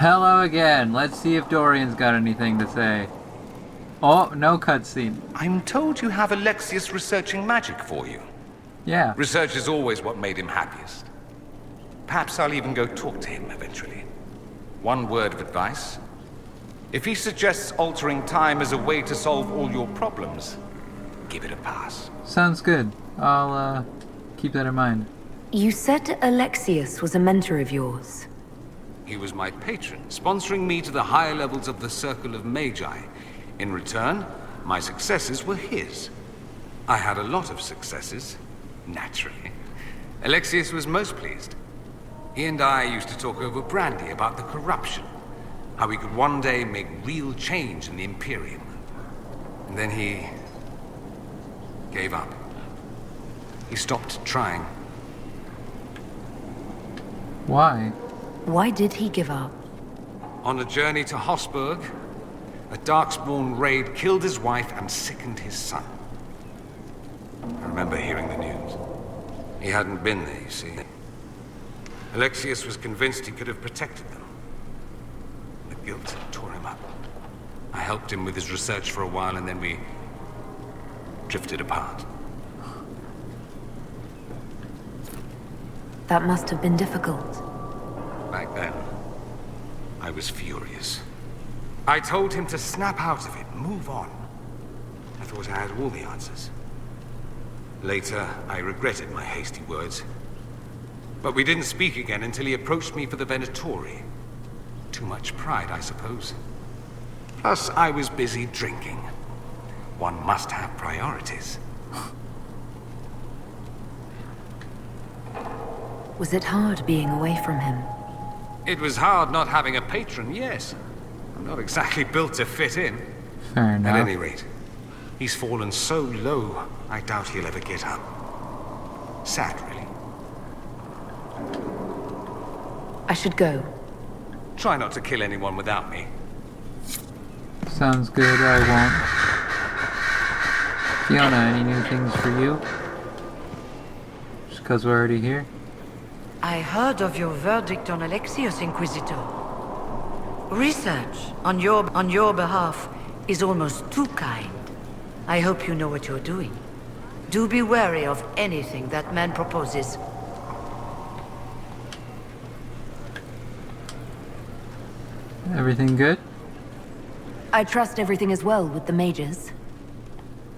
Hello again. Let's see if Dorian's got anything to say. Oh, no cutscene. I'm told you have Alexius researching magic for you. Yeah. Research is always what made him happiest. Perhaps I'll even go talk to him eventually. One word of advice. If he suggests altering time as a way to solve all your problems, give it a pass. Sounds good. I'll, keep that in mind. You said Alexius was a mentor of yours. He was my patron, sponsoring me to the higher levels of the Circle of Magi. In return, my successes were his. I had a lot of successes, naturally. Alexius was most pleased. He and I used to talk over brandy about the corruption, how we could one day make real change in the Imperium. And then he gave up. He stopped trying. Why? Why did he give up? On a journey to Hossberg, a Darkspawn raid killed his wife and sickened his son. I remember hearing the news. He hadn't been there, you see. Alexius was convinced he could have protected them. The guilt tore him up. I helped him with his research for a while, and then we drifted apart. That must have been difficult. Back then, I was furious. I told him to snap out of it, move on. I thought I had all the answers. Later, I regretted my hasty words. But we didn't speak again until he approached me for the Venatori. Too much pride, I suppose. Plus, I was busy drinking. One must have priorities. Was it hard being away from him? It was hard not having a patron, yes. I'm not exactly built to fit in. Fair enough. At any rate, he's fallen so low, I doubt he'll ever get up. Sad, really. I should go. Try not to kill anyone without me. Sounds good, I won't. Fiona, any new things for you? Just because we're already here? I heard of your verdict on Alexius, Inquisitor. Research on your behalf is almost too kind. I hope you know what you're doing. Do be wary of anything that man proposes. Everything good? I trust everything is well with the mages.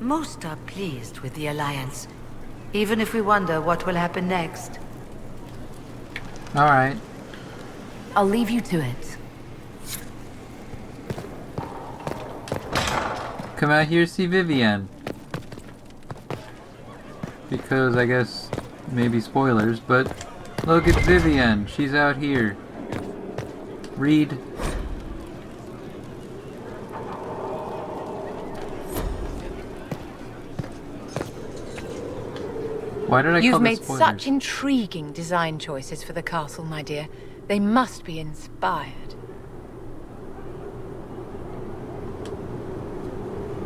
Most are pleased with the Alliance, even if we wonder what will happen next. Alright. I'll leave you to it. Come out here, see Vivienne. Because I guess maybe spoilers, but look, it's Vivienne. She's out here. Read. Why did I call You've this made spoilers? such intriguing design choices for the castle, my dear. They must be inspired.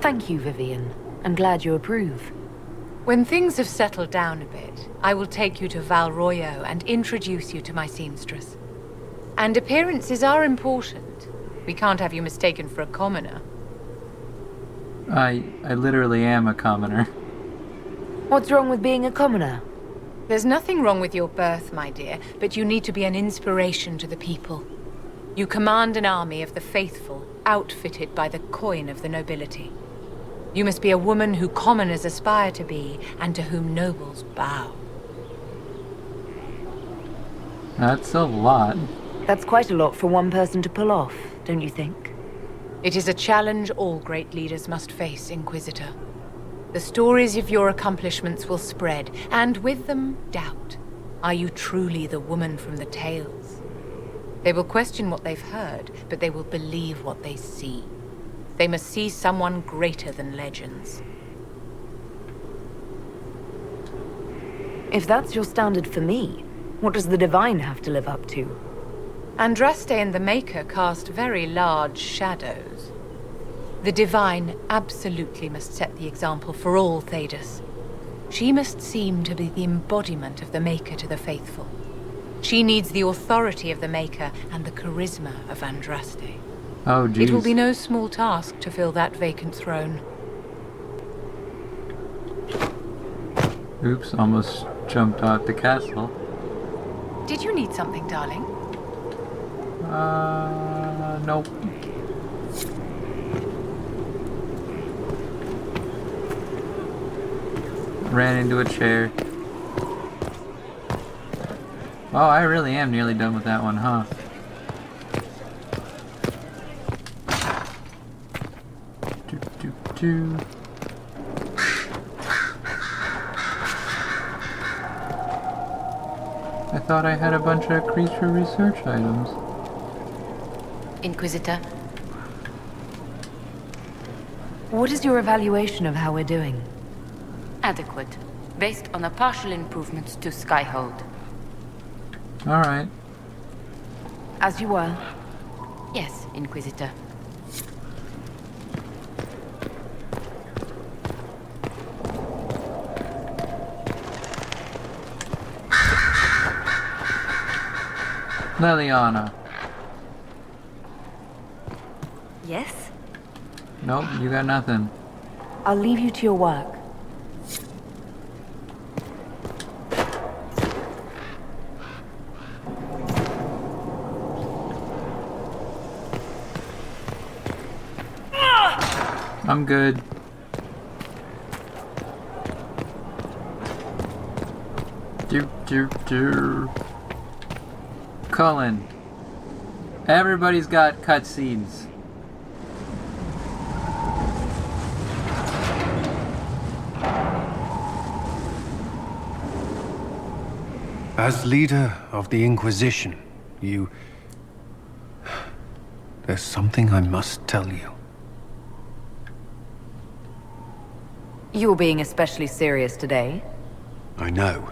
Thank you, Vivian. I'm glad you approve. When things have settled down a bit, I will take you to Val Royo and introduce you to my seamstress. And appearances are important. We can't have you mistaken for a commoner. I literally am a commoner. What's wrong with being a commoner? There's nothing wrong with your birth, my dear, but you need to be an inspiration to the people. You command an army of the faithful, outfitted by the coin of the nobility. You must be a woman who commoners aspire to be, and to whom nobles bow. That's a lot. That's quite a lot for one person to pull off, don't you think? It is a challenge all great leaders must face, Inquisitor. The stories of your accomplishments will spread, and with them, doubt. Are you truly the woman from the tales? They will question what they've heard, but they will believe what they see. They must see someone greater than legends. If that's your standard for me, what does the Divine have to live up to? Andraste and the Maker cast very large shadows. The Divine absolutely must set the example for all Thedas. She must seem to be the embodiment of the Maker to the faithful. She needs the authority of the Maker and the charisma of Andraste. Oh, jeez. It will be no small task to fill that vacant throne. Oops, almost jumped out the castle. Did you need something, darling? Nope. Ran into a chair. Oh, I really am nearly done with that one, huh? Do. I thought I had a bunch of creature research items. Inquisitor, What is your evaluation of how we're doing? Adequate, based on the partial improvements to Skyhold. Alright. As you were. Yes, Inquisitor. Liliana. Yes? Nope, you got nothing. I'll leave you to your work. I'm good. Do. Cullen. Everybody's got cutscenes. As leader of the Inquisition, you... There's something I must tell you. You're being especially serious today. I know.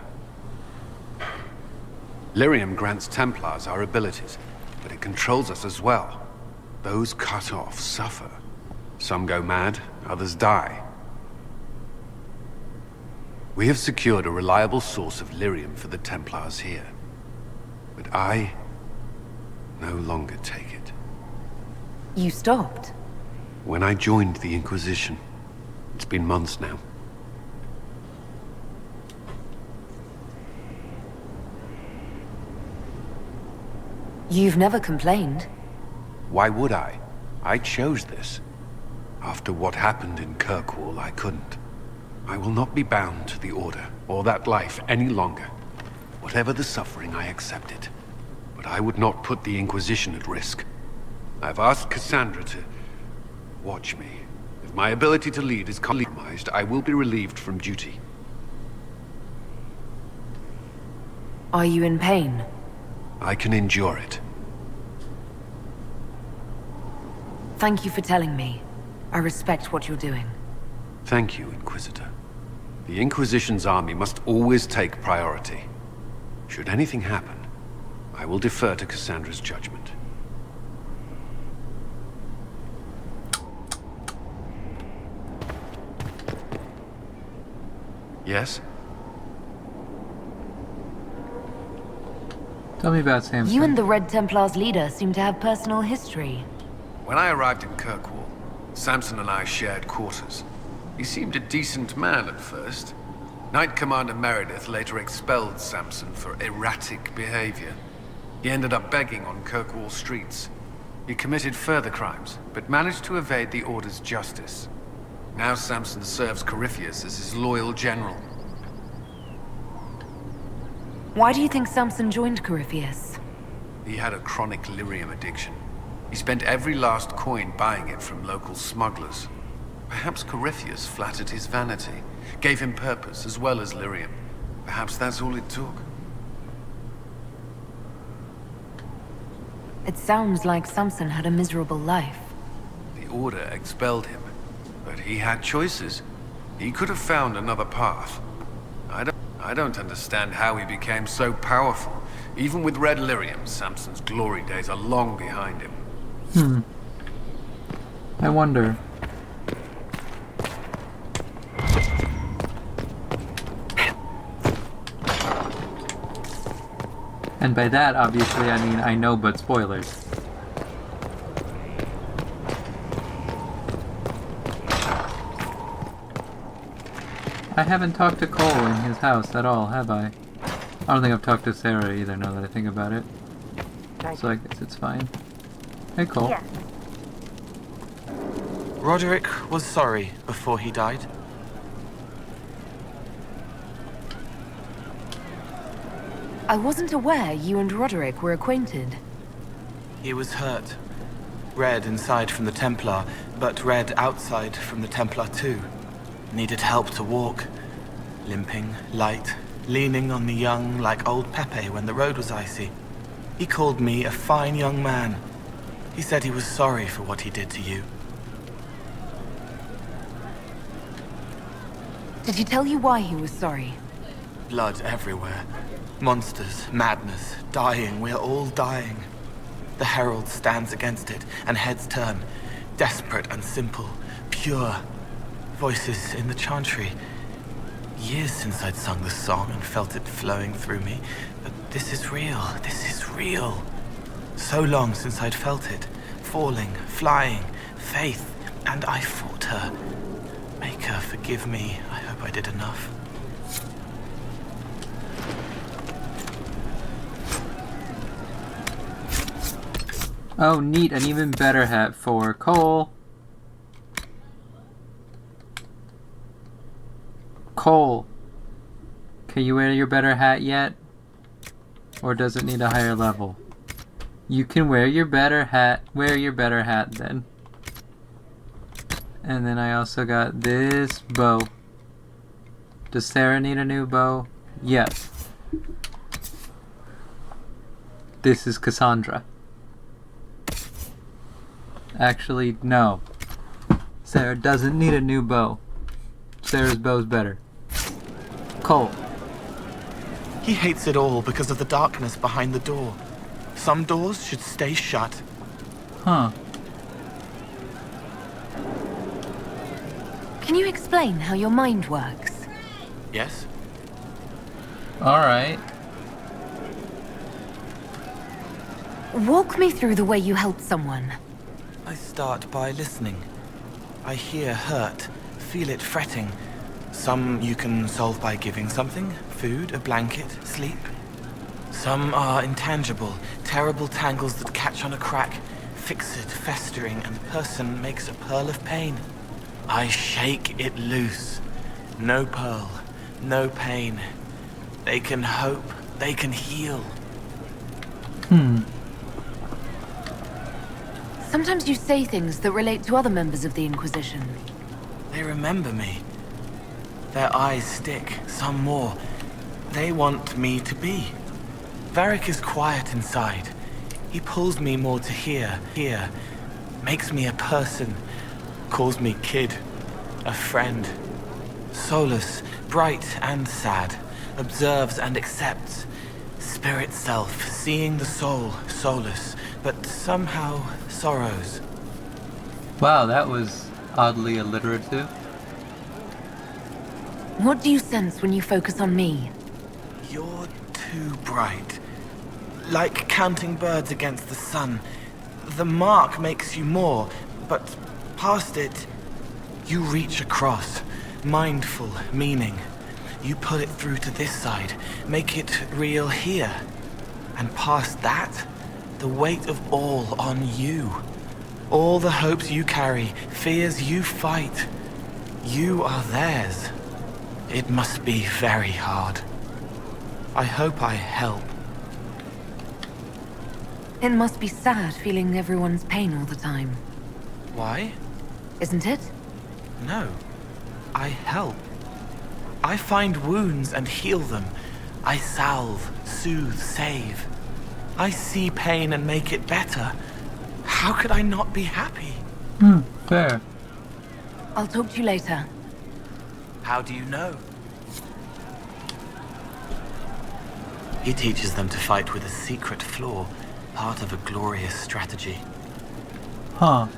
Lyrium grants Templars our abilities, but it controls us as well. Those cut off suffer. Some go mad, others die. We have secured a reliable source of lyrium for the Templars here. But I no longer take it. You stopped. When I joined the Inquisition, it's been months now. You've never complained. Why would I? I chose this. After what happened in Kirkwall, I couldn't. I will not be bound to the Order, or that life, any longer. Whatever the suffering, I accept it. But I would not put the Inquisition at risk. I've asked Cassandra to watch me. If my ability to lead is compromised, I will be relieved from duty. Are you in pain? I can endure it. Thank you for telling me. I respect what you're doing. Thank you, Inquisitor. The Inquisition's army must always take priority. Should anything happen, I will defer to Cassandra's judgment. Yes? Tell me about Samson. You and the Red Templars leader seem to have personal history. When I arrived in Kirkwall, Samson and I shared quarters. He seemed a decent man at first. Knight Commander Meredith later expelled Samson for erratic behavior. He ended up begging on Kirkwall streets. He committed further crimes, but managed to evade the Order's justice. Now Samson serves Corypheus as his loyal general. Why do you think Samson joined Corypheus? He had a chronic lyrium addiction. He spent every last coin buying it from local smugglers. Perhaps Corypheus flattered his vanity, gave him purpose as well as lyrium. Perhaps that's all it took. It sounds like Samson had a miserable life. The Order expelled him, but he had choices. He could have found another path. I don't understand how he became so powerful. Even with red lyrium, Samson's glory days are long behind him. I wonder. And by that, obviously, I mean I know but spoilers. I haven't talked to Cole in his house at all, have I? I don't think I've talked to Sarah either, now that I think about it. So I guess it's fine. Hey, Cole. Yeah. Roderick was sorry before he died. I wasn't aware you and Roderick were acquainted. He was hurt. Red inside from the Templar, but red outside from the Templar too. Needed help to walk. Limping, light, leaning on the young like old Pepe when the road was icy. He called me a fine young man. He said he was sorry for what he did to you. Did he tell you why he was sorry? Blood everywhere. Monsters, madness, dying, we're all dying. The Herald stands against it, and heads turn. Desperate and simple, pure. Voices in the chantry. Years since I'd sung the song and felt it flowing through me. But this is real, this is real. So long since I'd felt it. Falling, flying, faith, and I fought her. Make her forgive me. I hope I did enough. Oh, neat, an even better hat for Cole. Cole, can you wear your better hat yet? Or does it need a higher level? You can wear your better hat. Wear your better hat then. And then I also got this bow. Does Sarah need a new bow? Yes. This is Cassandra. Actually, no. Sarah doesn't need a new bow. Sarah's bow's better. Cole. He hates it all because of the darkness behind the door. Some doors should stay shut. Huh. Can you explain how your mind works? Yes? Alright. Walk me through the way you help someone. I start by listening. I hear hurt, feel it fretting. Some you can solve by giving something, food, a blanket, sleep. Some are intangible, terrible tangles that catch on a crack, fix it, festering, and the person makes a pearl of pain. I shake it loose. No pearl, no pain. They can hope, they can heal. Sometimes you say things that relate to other members of the Inquisition. They remember me. Their eyes stick, some more. They want me to be. Varric is quiet inside. He pulls me more to hear, makes me a person, calls me kid, a friend. Solus, bright and sad, observes and accepts. Spirit self, seeing the soul, Solus, but somehow sorrows. Wow, that was oddly alliterative. What do you sense when you focus on me? You're too bright. Like counting birds against the sun. The mark makes you more, but past it, you reach across. Mindful meaning. You pull it through to this side, make it real here. And past that, the weight of all on you. All the hopes you carry, fears you fight. You are theirs. It must be very hard. I hope I help. It must be sad feeling everyone's pain all the time. Why? Isn't it? No. I help. I find wounds and heal them. I salve, soothe, save. I see pain and make it better. How could I not be happy? Fair. I'll talk to you later. How do you know? He teaches them to fight with a secret flaw, part of a glorious strategy. Huh.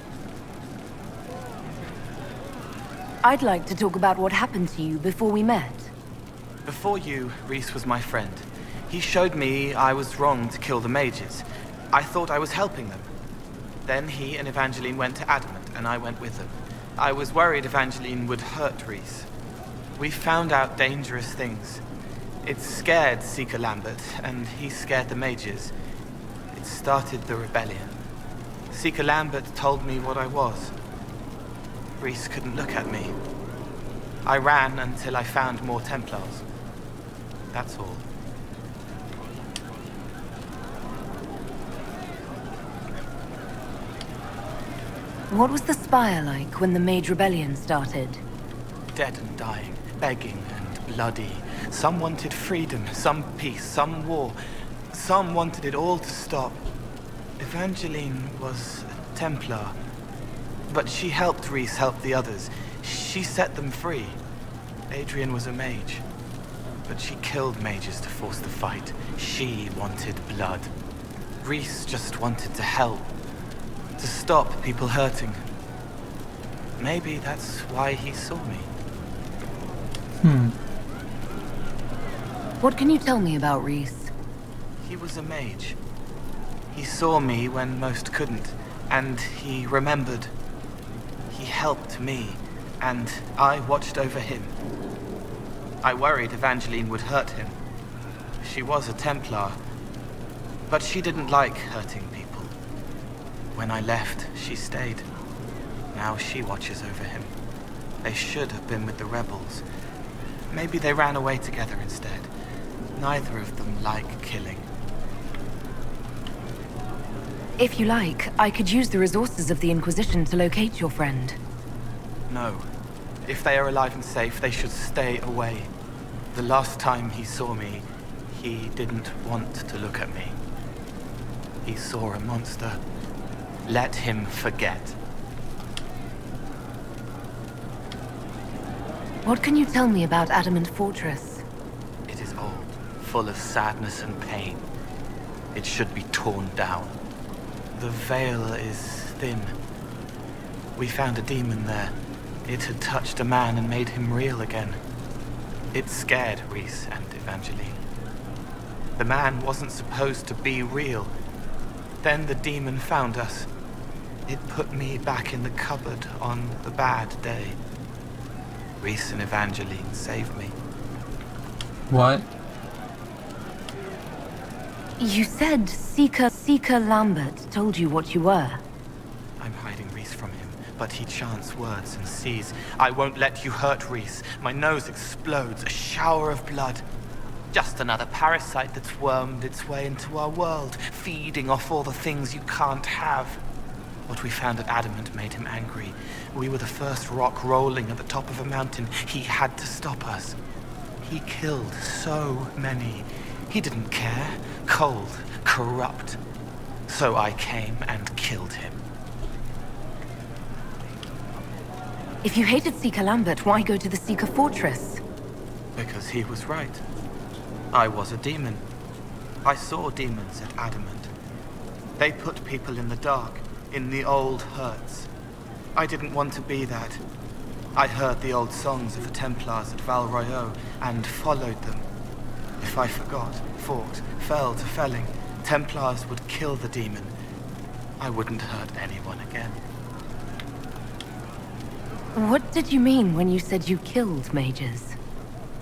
I'd like to talk about what happened to you before we met. Before you, Rhys was my friend. He showed me I was wrong to kill the mages. I thought I was helping them. Then he and Evangeline went to Adamant, and I went with them. I was worried Evangeline would hurt Rhys. We found out dangerous things. It scared Seeker Lambert, and he scared the mages. It started the rebellion. Seeker Lambert told me what I was. Rhys couldn't look at me. I ran until I found more Templars. That's all. What was the Spire like when the Mage Rebellion started? Dead and dying, begging and bloody. Some wanted freedom, some peace, some war. Some wanted it all to stop. Evangeline was a Templar. But she helped Rhys help the others. She set them free. Adrian was a mage. But she killed mages to force the fight. She wanted blood. Rhys just wanted to help. To stop people hurting. Maybe that's why he saw me. What can you tell me about Rhys? He was a mage. He saw me when most couldn't, and he remembered. He helped me, and I watched over him. I worried Evangeline would hurt him. She was a Templar, but she didn't like hurting people. When I left, she stayed. Now she watches over him. They should have been with the rebels. Maybe they ran away together instead. Neither of them like killing. If you like, I could use the resources of the Inquisition to locate your friend. No. If they are alive and safe, they should stay away. The last time he saw me, he didn't want to look at me. He saw a monster. Let him forget. What can you tell me about Adamant Fortress? It is old, full of sadness and pain. It should be torn down. The veil is thin. We found a demon there. It had touched a man and made him real again. It scared Rhys and Evangeline. The man wasn't supposed to be real. Then the demon found us. It put me back in the cupboard on the bad day. Rhys and Evangeline saved me. What? You said Seeker Lambert told you what you were. I'm hiding Rhys from him, but he chants words and sees. I won't let you hurt Rhys. My nose explodes, a shower of blood. Just another parasite that's wormed its way into our world, feeding off all the things you can't have. What we found at Adamant made him angry. We were the first rock rolling at the top of a mountain. He had to stop us. He killed so many. He didn't care. Cold, corrupt. So I came and killed him. If you hated Seeker Lambert, why go to the Seeker Fortress? Because he was right. I was a demon. I saw demons at Adamant. They put people in the dark, in the old hurts. I didn't want to be that. I heard the old songs of the Templars at Val Royeaux and followed them. If I forgot, fought, fell to felling, Templars would kill the demon. I wouldn't hurt anyone again. What did you mean when you said you killed mages?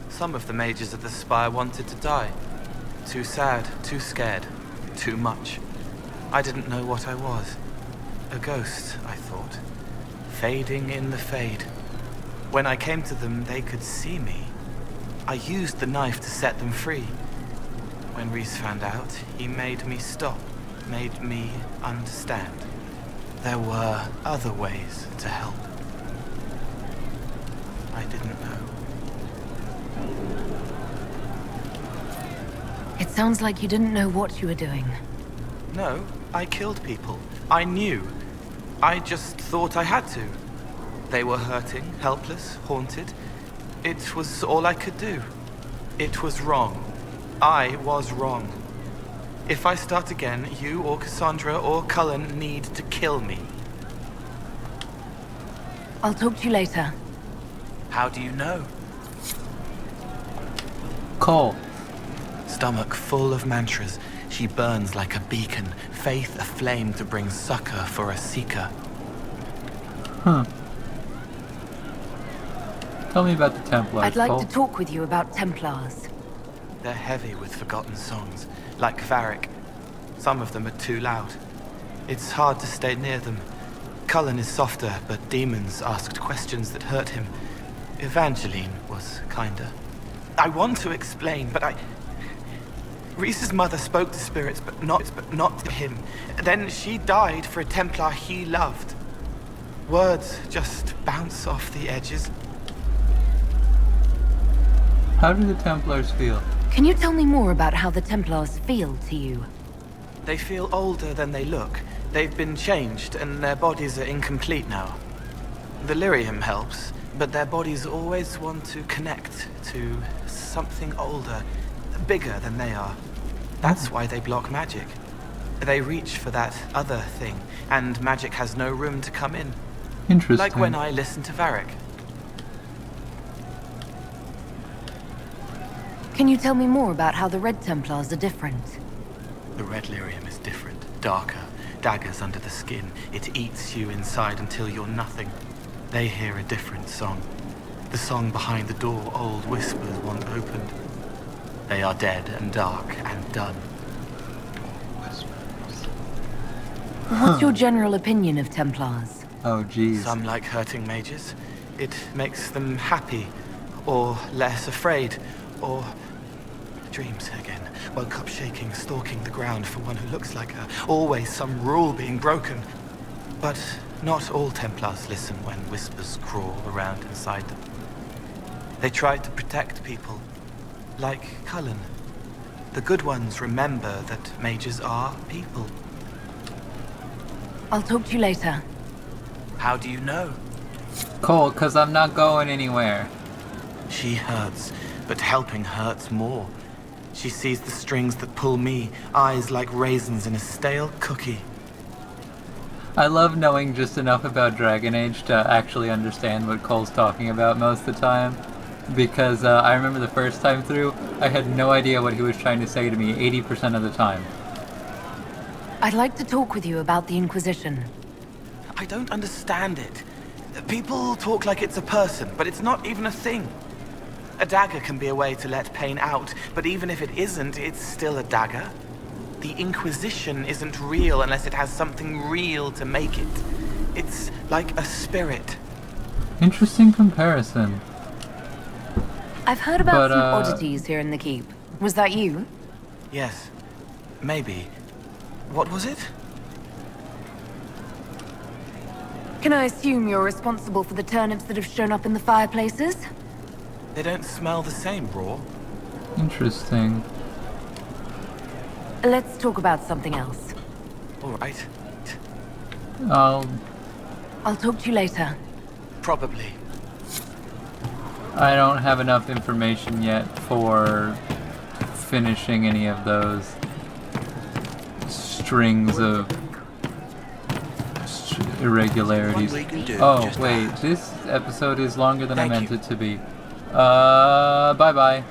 Some of the mages at the Spire wanted to die. Too sad, too scared, too much. I didn't know what I was. A ghost, I thought. Fading in the fade. When I came to them, they could see me. I used the knife to set them free. When Rhys found out, he made me stop, made me understand. There were other ways to help. I didn't know. It sounds like you didn't know what you were doing. No, I killed people. I knew. I just thought I had to. They were hurting, helpless, haunted. It was all I could do. It was wrong. I was wrong. If I start again, you or Cassandra or Cullen need to kill me. I'll talk to you later. How do you know? Cole. stomach full of mantras. She burns like a beacon, faith aflame to bring succor for a seeker. Huh. Tell me about the Templars, I'd like Cole. to talk with you about Templars. They're heavy with forgotten songs, like Varric. Some of them are too loud. It's hard to stay near them. Cullen is softer, but demons asked questions that hurt him. Evangeline was kinder. I want to explain, but Reese's mother spoke to spirits, but not to him. Then she died for a Templar he loved. Words just bounce off the edges. How do the Templars feel? Can you tell me more about how the Templars feel to you? They feel older than they look. They've been changed, and their bodies are incomplete now. The lyrium helps, but their bodies always want to connect to something older, bigger than they are. That's why they block magic. They reach for that other thing, and magic has no room to come in. Interesting. Like when I listen to Varric. Can you tell me more about how the Red Templars are different? The red lyrium is different, darker. Daggers under the skin. It eats you inside until you're nothing. They hear a different song. The song behind the door old whispers want opened. They are dead and dark and done. What's your general opinion of Templars? Oh, jeez. Some like hurting mages. It makes them happy, or less afraid, or dreams again. Woke up shaking, stalking the ground for one who looks like her. Always some rule being broken. But not all Templars listen when whispers crawl around inside them. They try to protect people, like Cullen. The good ones remember that mages are people. I'll talk to you later. How do you know? Cole, 'cause I'm not going anywhere. She hurts, but helping hurts more. She sees the strings that pull me, eyes like raisins in a stale cookie. I love knowing just enough about Dragon Age to actually understand what Cole's talking about most of the time. Because I remember the first time through, I had no idea what he was trying to say to me 80% of the time. I'd like to talk with you about the Inquisition. I don't understand it. People talk like it's a person, but it's not even a thing. A dagger can be a way to let pain out, but even if it isn't, it's still a dagger. The Inquisition isn't real unless it has something real to make it. It's like a spirit. Interesting comparison. I've heard about But, some oddities here in the keep. Was that you? Yes, maybe. What was it? Can I assume you're responsible for the turnips that have shown up in the fireplaces? They don't smell the same raw. Interesting. Let's talk about something else. All right. I'll talk to you later. Probably. I don't have enough information yet for finishing any of those strings of irregularities. Oh, wait, this episode is longer than I meant it to be. Bye-bye.